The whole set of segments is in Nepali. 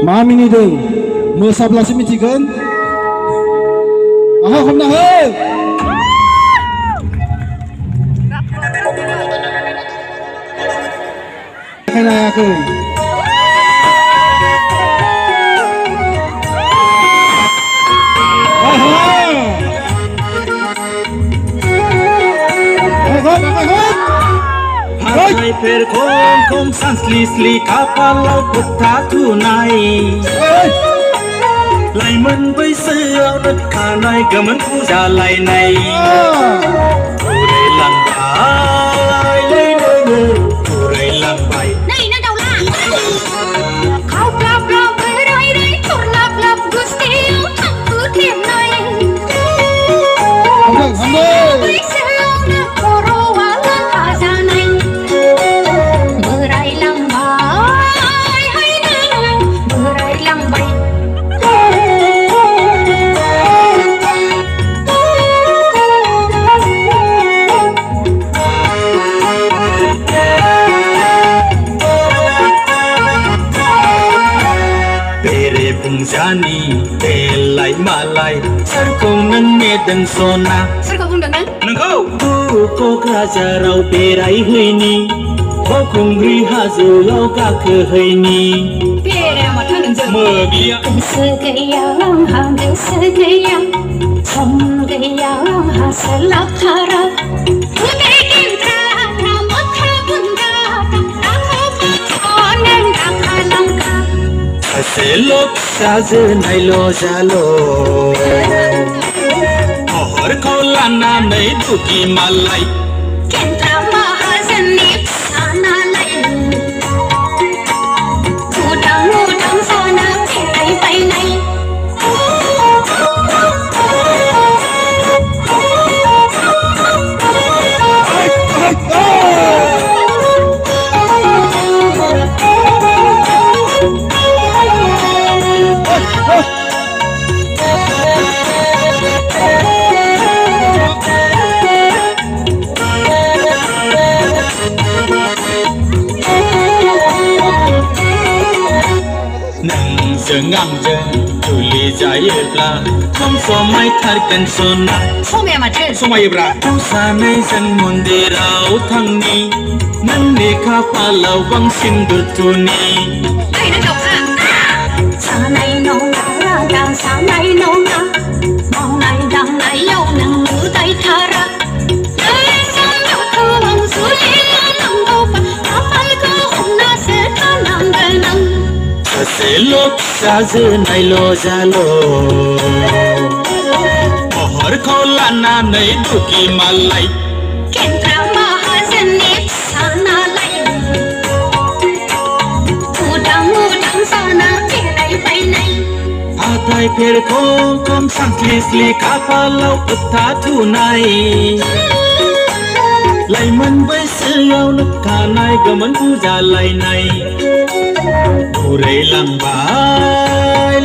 मा मिनिदों मोसाब्लासो मिथिगोन आहा हमना हो खोनायाखै फेर खम सानस्लि स्लि खाफालाव फोथा थुनाय लाइमोन बैसोआवनो खानाय गोमोन फुजालायनाय उरायलांबाय उरायलांबाय नै ना दाउला खावख्लाब बोराय रै थरलाब गुस्थियाव थांखु थेबनाय बैसोआवनो खर'आ लांखा जानाय बोरायलांबाय हायना बोरायलांबाय बुंजानि बेलाय मालाय सोरखौ नों नेदों सना सोरखौ बुंदों नों नोंखौ क'क्राझाराव बेरायहैनि बावखुंग्रि हाजोआव गाखोहैनि बेराया माथो नोंजों मोग्लिया गोसो गैया आंहा गोसो गैया सम गैया आंहा सोलाबथारा सासेल' फिसाजोनायल' जाल' महरखौ लानानै दुगि मालाय केन्ट्रा माहाजोननि फिसा नालाय उदां जाना बेरायबायनाय नोंजों आंजों जुलि जायोब्ला सम समायथारगोन सना समाया माथो समायोब्रा सानैजों मन्दिराव थांनि नोंनि खाफालाव बांसिन दुथुनि जानाय नङा रागा जानाय नङा मावनाय दांनायाव नों उदायथारा सासेल' फिसाजोनायल' जाल' महरखौ लानानै दुगि मालाय केन्ट्रा माहाजोननि फिसा नालाय उदां जाना बेरायबायनाय हाथाय फेरखौ खम सानस्लि स्लि खाफालाव फोथा थुनाय लाइमोन बैसोआवनो खानाय गोमोन फुजालायनाय उरायलांबाय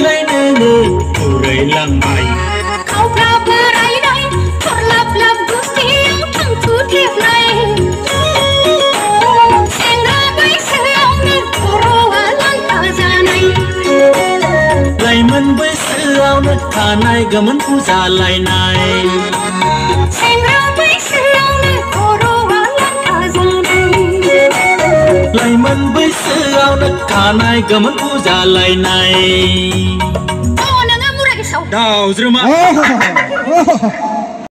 लायनो उरायलांबाय खावख्ला बोरायनाय थरलाब गुस्थियाव थांखु थेबनाय सेंग्रा बैसोआवनो खर'आ लांखा जानाय लाइमोन बैसोआवनो खानाय गोमोन फुजालायनाय सेंग्रा बैसोआवनो खर'आ लांखा जानाय लाइमोन बैसोआवनो खानाय गोमोन फुजालायनाय नोङो मुरा गोसोआव दाउज्रोमा